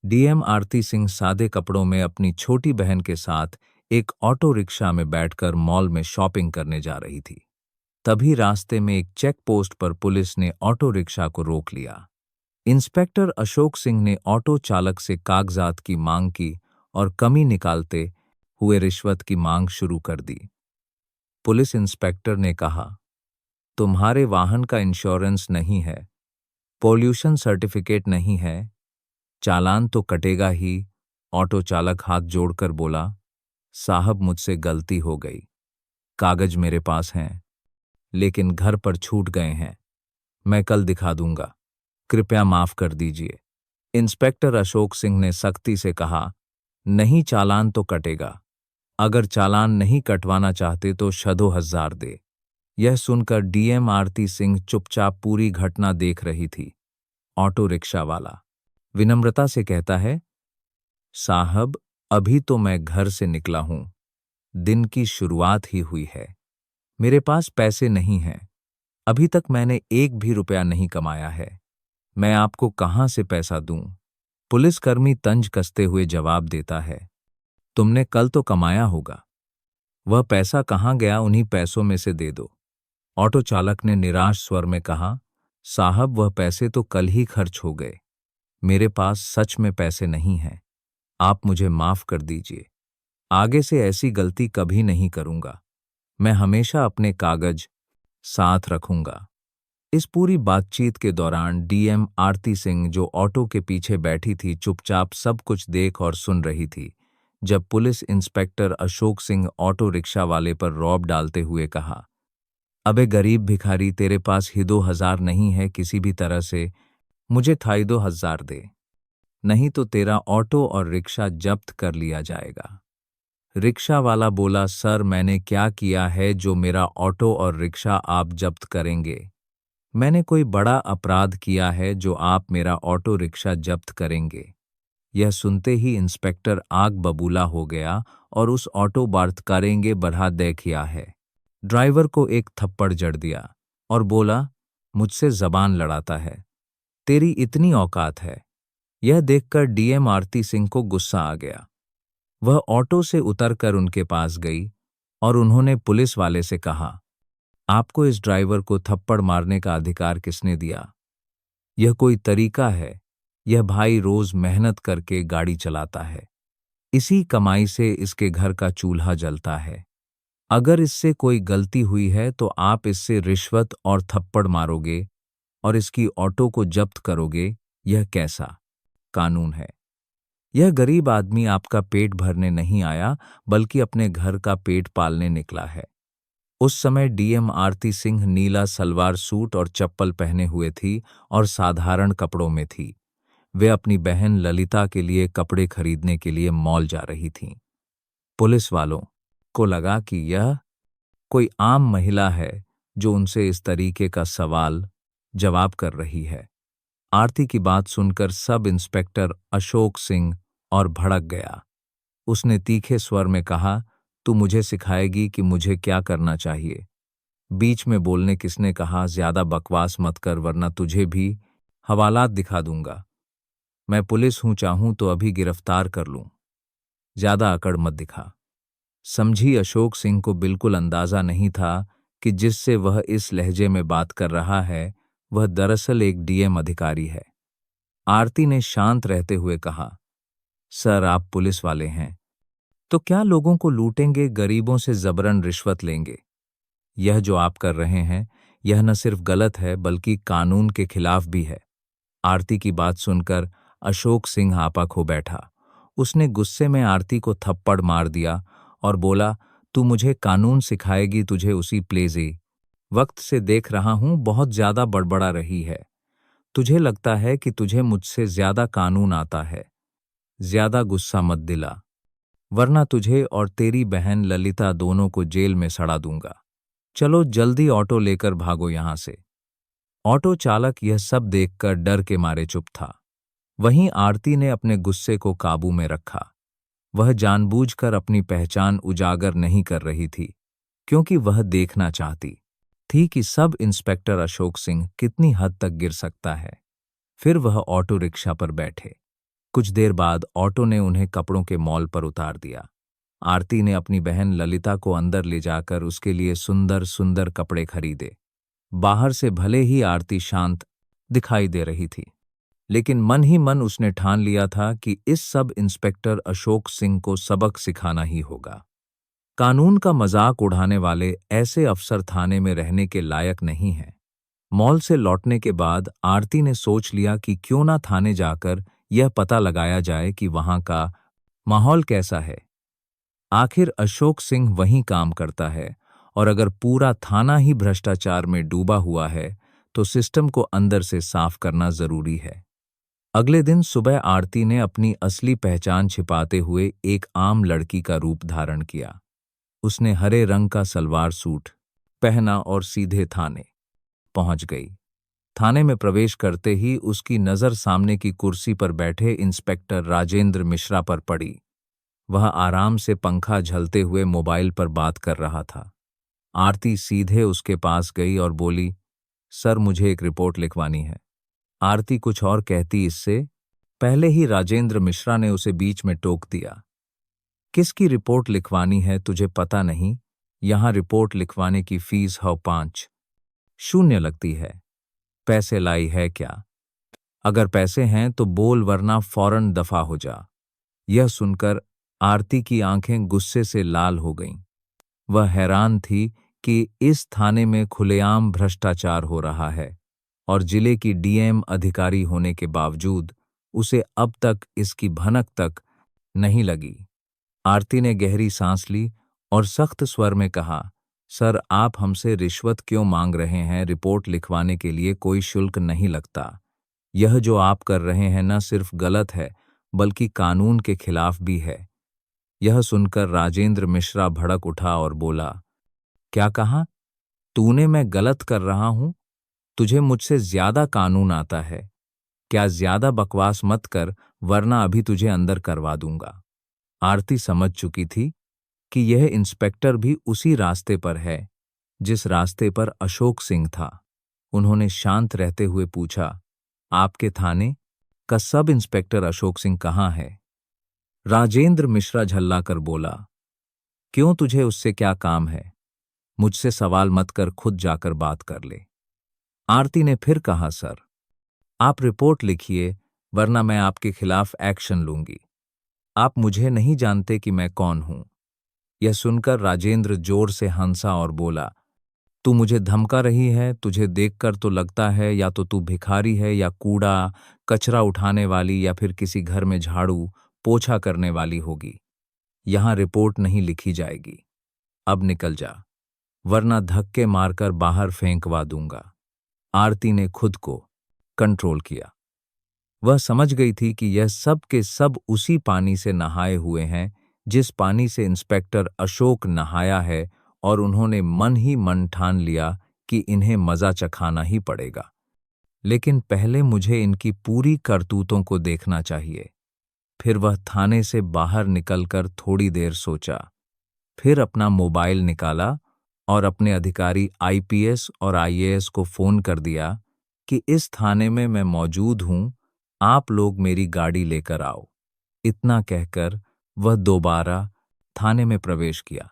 DM आरती सिंह सादे कपड़ों में अपनी छोटी बहन के साथ एक ऑटो रिक्शा में बैठकर मॉल में शॉपिंग करने जा रही थी। तभी रास्ते में एक चेक पोस्ट पर पुलिस ने ऑटो रिक्शा को रोक लिया। इंस्पेक्टर अशोक सिंह ने ऑटो चालक से कागजात की मांग की और कमी निकालते हुए रिश्वत की मांग शुरू कर दी। पुलिस इंस्पेक्टर ने कहा, तुम्हारे वाहन का इंश्योरेंस नहीं है, पोल्यूशन सर्टिफिकेट नहीं है, चालान तो कटेगा ही। ऑटो चालक हाथ जोड़कर बोला, साहब मुझसे गलती हो गई, कागज मेरे पास हैं, लेकिन घर पर छूट गए हैं, मैं कल दिखा दूंगा, कृपया माफ कर दीजिए। इंस्पेक्टर अशोक सिंह ने सख्ती से कहा, नहीं, चालान तो कटेगा, अगर चालान नहीं कटवाना चाहते तो शदो हजार दे। यह सुनकर डीएम आरती सिंह चुपचाप पूरी घटना देख रही थी। ऑटो रिक्शा वाला विनम्रता से कहता है, साहब अभी तो मैं घर से निकला हूं, दिन की शुरुआत ही हुई है, मेरे पास पैसे नहीं हैं, अभी तक मैंने एक भी रुपया नहीं कमाया है, मैं आपको कहां से पैसा दूं। पुलिसकर्मी तंज कसते हुए जवाब देता है, तुमने कल तो कमाया होगा, वह पैसा कहां गया, उन्हीं पैसों में से दे दो। ऑटो चालक ने निराश स्वर में कहा, साहब वह पैसे तो कल ही खर्च हो गए, मेरे पास सच में पैसे नहीं हैं, आप मुझे माफ कर दीजिए, आगे से ऐसी गलती कभी नहीं करूंगा, मैं हमेशा अपने कागज साथ रखूंगा। इस पूरी बातचीत के दौरान डीएम आरती सिंह, जो ऑटो के पीछे बैठी थी, चुपचाप सब कुछ देख और सुन रही थी। जब police inspector Ashok Singh auto rickshaw वाले पर रौब डालते हुए कहा, अबे गरीब भिखारी, तेरे पास ही 2,000 नहीं है, किसी भी तरह से मुझे थाई 2,000 दे, नहीं तो तेरा ऑटो और रिक्शा जब्त कर लिया जाएगा। रिक्शा वाला बोला, सर मैंने क्या किया है जो मेरा ऑटो और रिक्शा आप जब्त करेंगे? मैंने कोई बड़ा अपराध किया है जो आप मेरा ऑटो रिक्शा जब्त करेंगे? यह सुनते ही इंस्पेक्टर आग बबूला हो गया और उस ऑटो बार्थ करेंगे बढ़ा दे किया है ड्राइवर को एक थप्पड़ जड़ दिया और बोला, मुझसे जबान लड़ाता है, तेरी इतनी औकात है? यह देखकर डीएम आरती सिंह को गुस्सा आ गया। वह ऑटो से उतरकर उनके पास गई और उन्होंने पुलिस वाले से कहा, आपको इस ड्राइवर को थप्पड़ मारने का अधिकार किसने दिया? यह कोई तरीका है? यह भाई रोज मेहनत करके गाड़ी चलाता है, इसी कमाई से इसके घर का चूल्हा जलता है, अगर इससे कोई गलती हुई है तो आप इससे रिश्वत और थप्पड़ मारोगे और इसकी ऑटो को जब्त करोगे? यह कैसा कानून है? यह गरीब आदमी आपका पेट भरने नहीं आया, बल्कि अपने घर का पेट पालने निकला है। उस समय डीएम आरती सिंह नीला सलवार सूट और चप्पल पहने हुए थी और साधारण कपड़ों में थी। वे अपनी बहन ललिता के लिए कपड़े खरीदने के लिए मॉल जा रही थीं। पुलिस वालों को लगा कि यह कोई आम महिला है जो उनसे इस तरीके का सवाल जवाब कर रही है। आरती की बात सुनकर सब इंस्पेक्टर अशोक सिंह और भड़क गया। उसने तीखे स्वर में कहा, तू मुझे सिखाएगी कि मुझे क्या करना चाहिए? बीच में बोलने किसने कहा? ज्यादा बकवास मत कर वरना तुझे भी हवालात दिखा दूंगा। मैं पुलिस हूं, चाहूं तो अभी गिरफ्तार कर लूं, ज्यादा अकड़ मत दिखा। समझी अशोक सिंह को बिल्कुल अंदाजा नहीं था कि जिससे वह इस लहजे में बात कर रहा है वह दरअसल एक डीएम अधिकारी है। आरती ने शांत रहते हुए कहा, सर आप पुलिस वाले हैं तो क्या लोगों को लूटेंगे, गरीबों से जबरन रिश्वत लेंगे? यह जो आप कर रहे हैं यह न सिर्फ गलत है बल्कि कानून के खिलाफ भी है। आरती की बात सुनकर अशोक सिंह आपा खो बैठा। उसने गुस्से में आरती को थप्पड़ मार दिया और बोला, तू मुझे कानून सिखाएगी? तुझे उसी प्लेजे वक्त से देख रहा हूं, बहुत ज्यादा बड़बड़ा रही है। तुझे लगता है कि तुझे मुझसे ज्यादा कानून आता है। ज्यादा गुस्सा मत दिला, वरना तुझे और तेरी बहन ललिता दोनों को जेल में सड़ा दूंगा। चलो जल्दी ऑटो लेकर भागो यहां से। ऑटो चालक यह सब देखकर डर के मारे चुप था। वहीं आरती ने अपने गुस्से को काबू में रखा। वह जानबूझकर अपनी पहचान उजागर नहीं कर रही थी, क्योंकि वह देखना चाहती थी कि सब इंस्पेक्टर अशोक सिंह कितनी हद तक गिर सकता है। फिर वह ऑटो रिक्शा पर बैठे। कुछ देर बाद ऑटो ने उन्हें कपड़ों के मॉल पर उतार दिया। आरती ने अपनी बहन ललिता को अंदर ले जाकर उसके लिए सुंदर सुंदर कपड़े खरीदे। बाहर से भले ही आरती शांत दिखाई दे रही थी, लेकिन मन ही मन उसने ठान लिया था कि इस सब इंस्पेक्टर अशोक सिंह को सबक सिखाना ही होगा। कानून का मजाक उड़ाने वाले ऐसे अफसर थाने में रहने के लायक नहीं हैं। मॉल से लौटने के बाद आरती ने सोच लिया कि क्यों ना थाने जाकर यह पता लगाया जाए कि वहां का माहौल कैसा है। आखिर अशोक सिंह वहीं काम करता है, और अगर पूरा थाना ही भ्रष्टाचार में डूबा हुआ है तो सिस्टम को अंदर से साफ करना जरूरी है। अगले दिन सुबह आरती ने अपनी असली पहचान छिपाते हुए एक आम लड़की का रूप धारण किया। उसने हरे रंग का सलवार सूट पहना और सीधे थाने पहुंच गई। थाने में प्रवेश करते ही उसकी नजर सामने की कुर्सी पर बैठे इंस्पेक्टर राजेंद्र मिश्रा पर पड़ी। वह आराम से पंखा झलते हुए मोबाइल पर बात कर रहा था। आरती सीधे उसके पास गई और बोली, सर मुझे एक रिपोर्ट लिखवानी है। आरती कुछ और कहती इससे पहले ही राजेंद्र मिश्रा ने उसे बीच में टोक दिया। किसकी रिपोर्ट लिखवानी है तुझे पता नहीं? यहां रिपोर्ट लिखवाने की फीस 5 शून्य लगती है। पैसे लाई है क्या? अगर पैसे हैं तो बोल, वरना फौरन दफा हो जा। यह सुनकर आरती की आंखें गुस्से से लाल हो गईं। वह हैरान थी कि इस थाने में खुलेआम भ्रष्टाचार हो रहा है, और जिले की डीएम अधिकारी होने के बावजूद उसे अब तक इसकी भनक तक नहीं लगी। आरती ने गहरी सांस ली और सख्त स्वर में कहा, सर आप हमसे रिश्वत क्यों मांग रहे हैं? रिपोर्ट लिखवाने के लिए कोई शुल्क नहीं लगता। यह जो आप कर रहे हैं न सिर्फ गलत है, बल्कि कानून के खिलाफ भी है। यह सुनकर राजेंद्र मिश्रा भड़क उठा और बोला, क्या कहा तूने? मैं गलत कर रहा हूं? तुझे मुझसे ज्यादा कानून आता है क्या? ज्यादा बकवास मत कर, वरना अभी तुझे अंदर करवा दूंगा। आरती समझ चुकी थी कि यह इंस्पेक्टर भी उसी रास्ते पर है जिस रास्ते पर अशोक सिंह था। उन्होंने शांत रहते हुए पूछा, आपके थाने का सब इंस्पेक्टर अशोक सिंह कहाँ है? राजेंद्र मिश्रा झल्लाकर बोला, क्यों, तुझे उससे क्या काम है? मुझसे सवाल मत कर, खुद जाकर बात कर ले। आरती ने फिर कहा, सर आप रिपोर्ट लिखिए, वरना मैं आपके खिलाफ एक्शन लूंगी। आप मुझे नहीं जानते कि मैं कौन हूं। यह सुनकर राजेंद्र जोर से हंसा और बोला, तू मुझे धमका रही है? तुझे देखकर तो लगता है या तो तू भिखारी है, या कूड़ा कचरा उठाने वाली, या फिर किसी घर में झाड़ू पोछा करने वाली होगी। यहां रिपोर्ट नहीं लिखी जाएगी। अब निकल जा, वरना धक्के मारकर बाहर फेंकवा दूंगा। आरती ने खुद को कंट्रोल किया। वह समझ गई थी कि यह सब के सब उसी पानी से नहाए हुए हैं जिस पानी से इंस्पेक्टर अशोक नहाया है, और उन्होंने मन ही मन ठान लिया कि इन्हें मजा चखाना ही पड़ेगा। लेकिन पहले मुझे इनकी पूरी करतूतों को देखना चाहिए। फिर वह थाने से बाहर निकलकर थोड़ी देर सोचा, फिर अपना मोबाइल निकाला और अपने अधिकारी आईपीएस और आईएएस को फोन कर दिया कि इस थाने में मैं मौजूद हूं, आप लोग मेरी गाड़ी लेकर आओ। इतना कहकर वह दोबारा थाने में प्रवेश किया।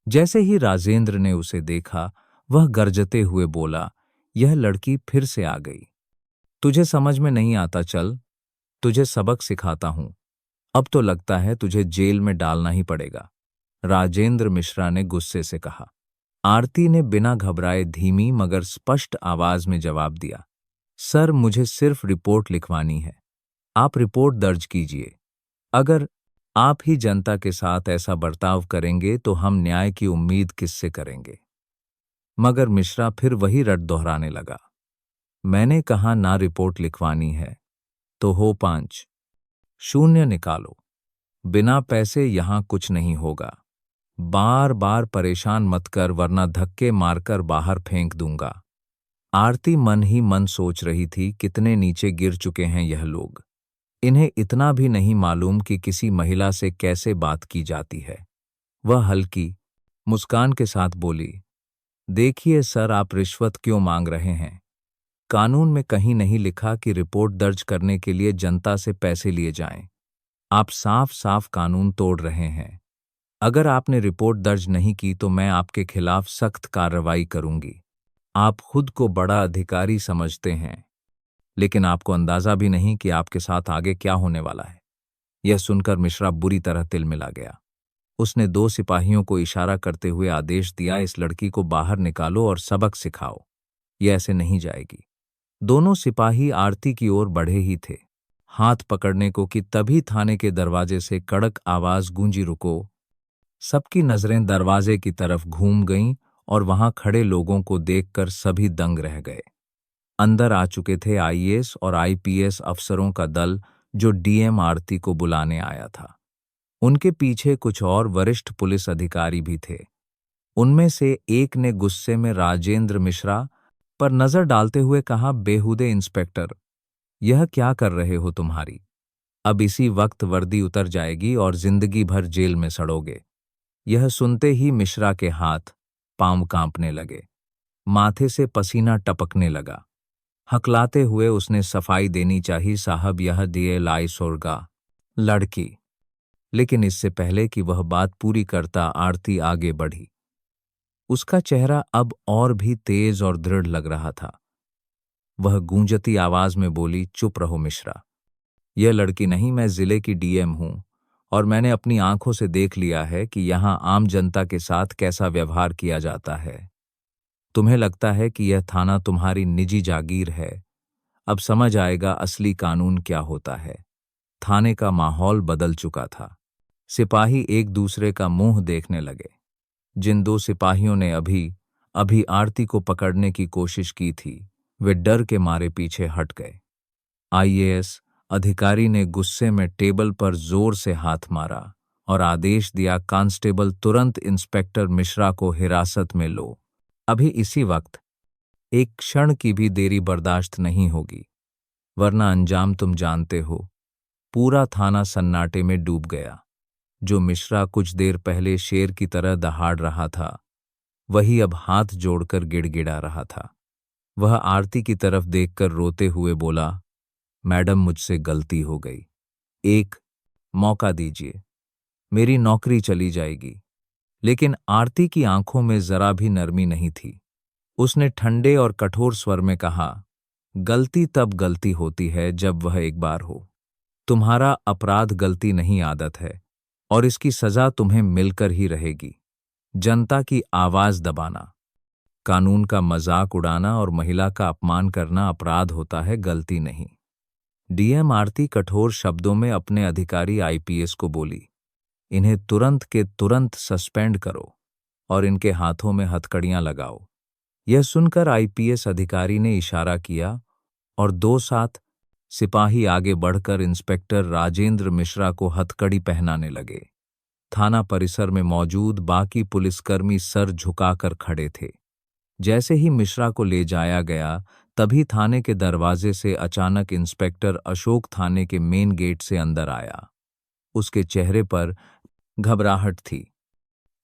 जैसे ही राजेंद्र ने उसे देखा, वह गरजते हुए बोला, यह लड़की फिर से आ गई। तुझे समझ में नहीं आता, चल तुझे सबक सिखाता हूं। अब तो लगता है तुझे जेल में डालना ही पड़ेगा, राजेंद्र मिश्रा ने गुस्से से कहा। आरती ने बिना घबराए धीमी मगर स्पष्ट आवाज में जवाब दिया, सर मुझे सिर्फ रिपोर्ट लिखवानी है। आप रिपोर्ट दर्ज कीजिए। अगर आप ही जनता के साथ ऐसा बर्ताव करेंगे तो हम न्याय की उम्मीद किससे करेंगे? मगर मिश्रा फिर वही रट दोहराने लगा, मैंने कहा ना रिपोर्ट लिखवानी है तो हो 5 शून्य निकालो। बिना पैसे यहां कुछ नहीं होगा। बार बार परेशान मत कर, वरना धक्के मारकर बाहर फेंक दूंगा। आरती मन ही मन सोच रही थी, कितने नीचे गिर चुके हैं यह लोग। इन्हें इतना भी नहीं मालूम कि किसी महिला से कैसे बात की जाती है। वह हल्की मुस्कान के साथ बोली, देखिए सर, आप रिश्वत क्यों मांग रहे हैं? कानून में कहीं नहीं लिखा कि रिपोर्ट दर्ज करने के लिए जनता से पैसे लिए जाएं। आप साफ साफ कानून तोड़ रहे हैं। अगर आपने रिपोर्ट दर्ज नहीं की तो मैं आपके खिलाफ सख्त कार्रवाई करूंगी। आप खुद को बड़ा अधिकारी समझते हैं, लेकिन आपको अंदाजा भी नहीं कि आपके साथ आगे क्या होने वाला है। यह सुनकर मिश्रा बुरी तरह तिलमिला गया। उसने 2 सिपाहियों को इशारा करते हुए आदेश दिया, इस लड़की को बाहर निकालो और सबक सिखाओ। ये ऐसे नहीं जाएगी। दोनों सिपाही आरती की ओर बढ़े ही थे, हाथ पकड़ने को कि तभी थाने के दरवाजे से कड़क आवाज गूंजी, रुको। सबकी नजरें दरवाजे की तरफ घूम गईं और वहां खड़े लोगों को देखकर सभी दंग रह गए। अंदर आ चुके थे आईएएस और आईपीएस अफसरों का दल, जो डीएम आरती को बुलाने आया था। उनके पीछे कुछ और वरिष्ठ पुलिस अधिकारी भी थे। उनमें से एक ने गुस्से में राजेंद्र मिश्रा पर नजर डालते हुए कहा, बेहुदे इंस्पेक्टर, यह क्या कर रहे हो तुम्हारी? अब इसी वक्त वर्दी उतर जाएगी और जिंदगी भर जेल में सड़ोगे। यह सुनते ही मिश्रा के हाथ पांव कांपने लगे, माथे से पसीना टपकने लगा। हकलाते हुए उसने सफाई देनी चाहिए, साहब यह दिए लाई सोरगा लड़की। लेकिन इससे पहले कि वह बात पूरी करता, आरती आगे बढ़ी। उसका चेहरा अब और भी तेज और दृढ़ लग रहा था। वह गूंजती आवाज में बोली, चुप रहो मिश्रा, यह लड़की नहीं, मैं जिले की डीएम हूं और मैंने अपनी आंखों से देख लिया है कि यहां आम जनता के साथ कैसा व्यवहार किया जाता है। तुम्हें लगता है कि यह थाना तुम्हारी निजी जागीर है, अब समझ आएगा असली कानून क्या होता है। थाने का माहौल बदल चुका था। सिपाही एक दूसरे का मुंह देखने लगे। जिन 2 सिपाहियों ने अभी अभी आरती को पकड़ने की कोशिश की थी, वे डर के मारे पीछे हट गए। आईएएस अधिकारी ने गुस्से में टेबल पर जोर से हाथ मारा और आदेश दिया, कांस्टेबल तुरंत इंस्पेक्टर मिश्रा को हिरासत में लो। अभी इसी वक्त। एक क्षण की भी देरी बर्दाश्त नहीं होगी, वरना अंजाम तुम जानते हो। पूरा थाना सन्नाटे में डूब गया। जो मिश्रा कुछ देर पहले शेर की तरह दहाड़ रहा था, वही अब हाथ जोड़कर गिड़गिड़ा रहा था। वह आरती की तरफ देखकर रोते हुए बोला, मैडम मुझसे गलती हो गई, एक मौका दीजिए, मेरी नौकरी चली जाएगी। लेकिन आरती की आंखों में जरा भी नरमी नहीं थी। उसने ठंडे और कठोर स्वर में कहा, गलती तब गलती होती है जब वह एक बार हो। तुम्हारा अपराध गलती नहीं, आदत है, और इसकी सजा तुम्हें मिलकर ही रहेगी। जनता की आवाज दबाना, कानून का मजाक उड़ाना और महिला का अपमान करना अपराध होता है, गलती नहीं। डीएम आरती कठोर शब्दों में अपने अधिकारी आईपीएस को बोली, इन्हें तुरंत के तुरंत सस्पेंड करो और इनके हाथों में हथकड़ियां लगाओ। यह सुनकर आईपीएस अधिकारी ने इशारा किया और 2 साथ सिपाही आगे बढ़कर इंस्पेक्टर राजेंद्र मिश्रा को हथकड़ी पहनाने लगे। थाना परिसर में मौजूद बाकी पुलिसकर्मी सर झुकाकर खड़े थे। जैसे ही मिश्रा को ले जाया गया, तभी थाने के दरवाजे से अचानक इंस्पेक्टर अशोक थाने के मेन गेट से अंदर आया। उसके चेहरे पर घबराहट थी,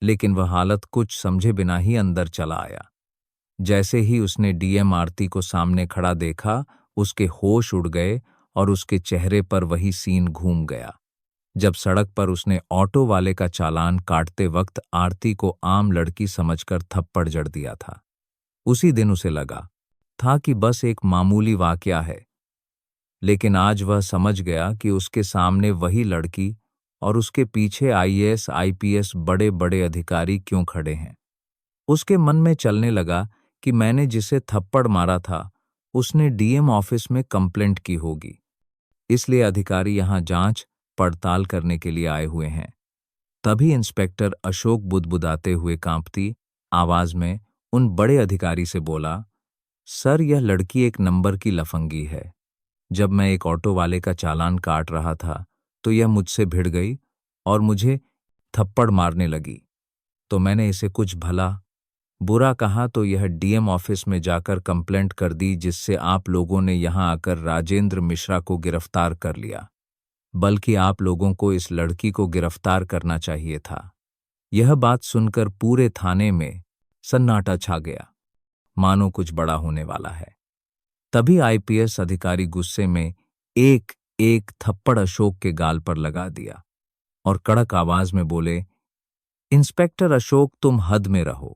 लेकिन वह हालत कुछ समझे बिना ही अंदर चला आया। जैसे ही उसने डीएम आरती को सामने खड़ा देखा, उसके होश उड़ गए और उसके चेहरे पर वही सीन घूम गया जब सड़क पर उसने ऑटो वाले का चालान काटते वक्त आरती को आम लड़की समझकर थप्पड़ जड़ दिया था। उसी दिन उसे लगा था कि बस एक मामूली वाकया है, लेकिन आज वह समझ गया कि उसके सामने वही लड़की और उसके पीछे आईएएस आईपीएस बड़े बड़े अधिकारी क्यों खड़े हैं। उसके मन में चलने लगा कि मैंने जिसे थप्पड़ मारा था उसने डीएम ऑफिस में कंप्लेंट की होगी, इसलिए अधिकारी यहां जांच पड़ताल करने के लिए आए हुए हैं। तभी इंस्पेक्टर अशोक बुदबुदाते हुए कांपती आवाज में उन बड़े अधिकारी से बोला, सर यह लड़की एक नंबर की लफंगी है। जब मैं एक ऑटो वाले का चालान काट रहा था तो यह मुझसे भिड़ गई और मुझे थप्पड़ मारने लगी, तो मैंने इसे कुछ भला बुरा कहा तो यह डीएम ऑफिस में जाकर कंप्लेंट कर दी, जिससे आप लोगों ने यहां आकर राजेंद्र मिश्रा को गिरफ्तार कर लिया। बल्कि आप लोगों को इस लड़की को गिरफ्तार करना चाहिए था। यह बात सुनकर पूरे थाने में सन्नाटा छा गया, मानो कुछ बड़ा होने वाला है। तभी आईपीएस अधिकारी गुस्से में एक एक थप्पड़ अशोक के गाल पर लगा दिया और कड़क आवाज में बोले, इंस्पेक्टर अशोक, तुम हद में रहो।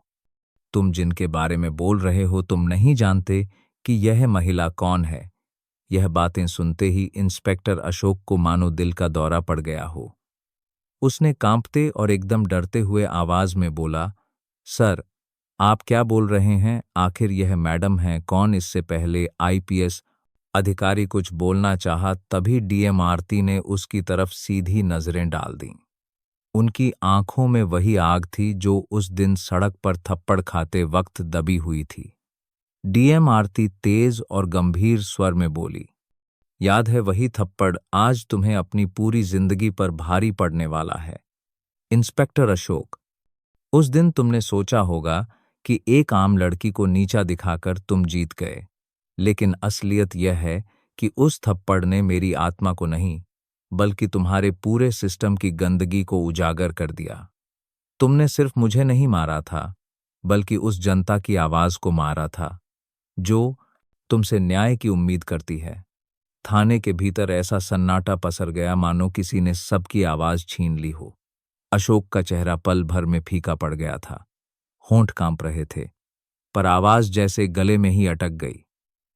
तुम जिनके बारे में बोल रहे हो तुम नहीं जानते कि यह महिला कौन है। यह बातें सुनते ही इंस्पेक्टर अशोक को मानो दिल का दौरा पड़ गया हो। उसने कांपते और एकदम डरते हुए आवाज में बोला, सर, आप क्या बोल रहे हैं? आखिर यह मैडम हैं कौन? इससे पहले आईपीएस अधिकारी कुछ बोलना चाहा, तभी डीएम आरती ने उसकी तरफ सीधी नजरें डाल दीं। उनकी आंखों में वही आग थी जो उस दिन सड़क पर थप्पड़ खाते वक्त दबी हुई थी। डीएम आरती तेज और गंभीर स्वर में बोली, याद है वही थप्पड़? आज तुम्हें अपनी पूरी जिंदगी पर भारी पड़ने वाला है। इंस्पेक्टर अशोक, उस दिन तुमने सोचा होगा कि एक आम लड़की को नीचा दिखाकर तुम जीत गए, लेकिन असलियत यह है कि उस थप्पड़ ने मेरी आत्मा को नहीं, बल्कि तुम्हारे पूरे सिस्टम की गंदगी को उजागर कर दिया। तुमने सिर्फ मुझे नहीं मारा था, बल्कि उस जनता की आवाज को मारा था, जो तुमसे न्याय की उम्मीद करती है। थाने के भीतर ऐसा सन्नाटा पसर गया मानो किसी ने सबकी आवाज छीन ली हो। अशोक का चेहरा पल भर में फीका पड़ गया था। होंठ कांप रहे थे, पर आवाज जैसे गले में ही अटक गई।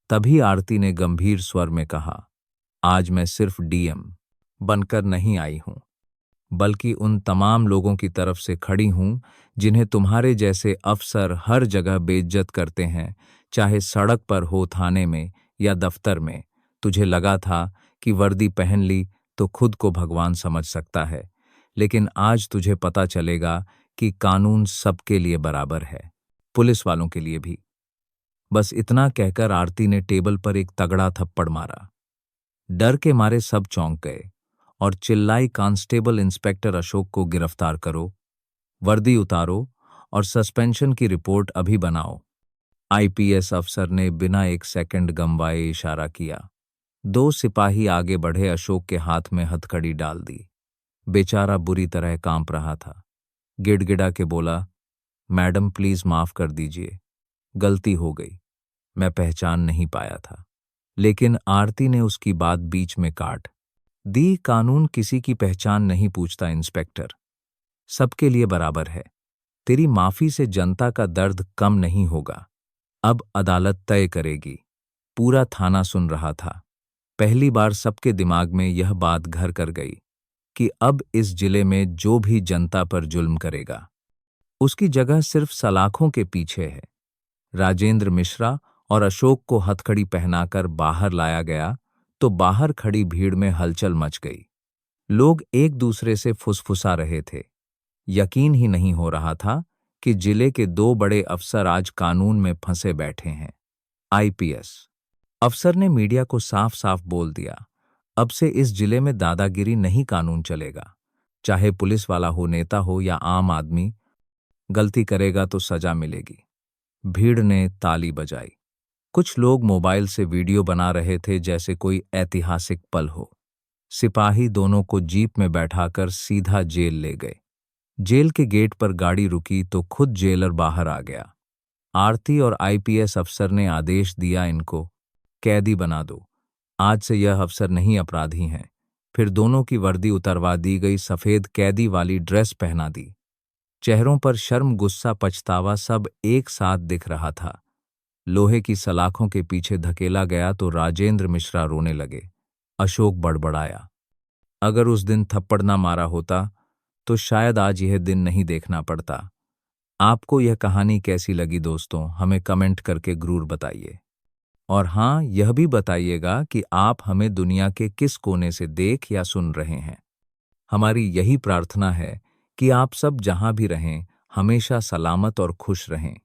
तभी आरती ने गंभीर स्वर में कहा, आज मैं सिर्फ डीएम बनकर नहीं आई हूं, बल्कि उन तमाम लोगों की तरफ से खड़ी हूं जिन्हें तुम्हारे जैसे अफसर हर जगह बेइज्जत करते हैं, चाहे सड़क पर हो, थाने में या दफ्तर में। तुझे लगा था कि वर्दी पहन ली तो खुद को भगवान समझ सकता है, लेकिन आज तुझे पता चलेगा कि कानून सबके लिए बराबर है, पुलिस वालों के लिए भी। बस इतना कहकर आरती ने टेबल पर एक तगड़ा थप्पड़ मारा। डर के मारे सब चौंक गए और चिल्लाई, कांस्टेबल इंस्पेक्टर अशोक को गिरफ्तार करो, वर्दी उतारो और सस्पेंशन की रिपोर्ट अभी बनाओ। आईपीएस अफसर ने बिना एक सेकंड गंवाए इशारा किया। दो सिपाही आगे बढ़े, अशोक के हाथ में हथकड़ी डाल दी। बेचारा बुरी तरह कांप रहा था। गिड़गिड़ा के बोला, मैडम प्लीज माफ कर दीजिए, गलती हो गई, मैं पहचान नहीं पाया था। लेकिन आरती ने उसकी बात बीच में काट दी, कानून किसी की पहचान नहीं पूछता इंस्पेक्टर, सबके लिए बराबर है। तेरी माफी से जनता का दर्द कम नहीं होगा, अब अदालत तय करेगी। पूरा थाना सुन रहा था। पहली बार सबके दिमाग में यह बात घर कर गई कि अब इस जिले में जो भी जनता पर जुल्म करेगा, उसकी जगह सिर्फ सलाखों के पीछे है। राजेंद्र मिश्रा और अशोक को हथकड़ी पहनाकर बाहर लाया गया तो बाहर खड़ी भीड़ में हलचल मच गई। लोग एक दूसरे से फुसफुसा रहे थे। यकीन ही नहीं हो रहा था कि जिले के दो बड़े अफसर आज कानून में फंसे बैठे हैं। आईपीएस अफसर ने मीडिया को साफ साफ बोल दिया, अब से इस जिले में दादागिरी नहीं, कानून चलेगा। चाहे पुलिस वाला हो, नेता हो या आम आदमी, गलती करेगा तो सजा मिलेगी। भीड़ ने ताली बजाई। कुछ लोग मोबाइल से वीडियो बना रहे थे जैसे कोई ऐतिहासिक पल हो। सिपाही दोनों को जीप में बैठाकर सीधा जेल ले गए। जेल के गेट पर गाड़ी रुकी तो खुद जेलर बाहर आ गया। आरती और आईपीएस अफसर ने आदेश दिया, इनको कैदी बना दो, आज से यह अफसर नहीं अपराधी हैं। फिर दोनों की वर्दी उतरवा दी गई, सफेद कैदी वाली ड्रेस पहना दी। चेहरों पर शर्म, गुस्सा, पछतावा सब एक साथ दिख रहा था। लोहे की सलाखों के पीछे धकेला गया तो राजेंद्र मिश्रा रोने लगे। अशोक बड़बड़ाया, अगर उस दिन थप्पड़ ना मारा होता तो शायद आज यह दिन नहीं देखना पड़ता। आपको यह कहानी कैसी लगी दोस्तों, हमें कमेंट करके जरूर बताइए। और हाँ, यह भी बताइएगा कि आप हमें दुनिया के किस कोने से देख या सुन रहे हैं। हमारी यही प्रार्थना है कि आप सब जहां भी रहें हमेशा सलामत और खुश रहें।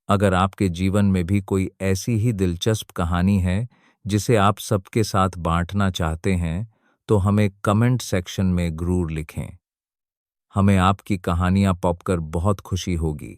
अगर आपके जीवन में भी कोई ऐसी ही दिलचस्प कहानी है जिसे आप सबके साथ बांटना चाहते हैं तो हमें कमेंट सेक्शन में जरूर लिखें। हमें आपकी कहानियां पढ़कर बहुत खुशी होगी।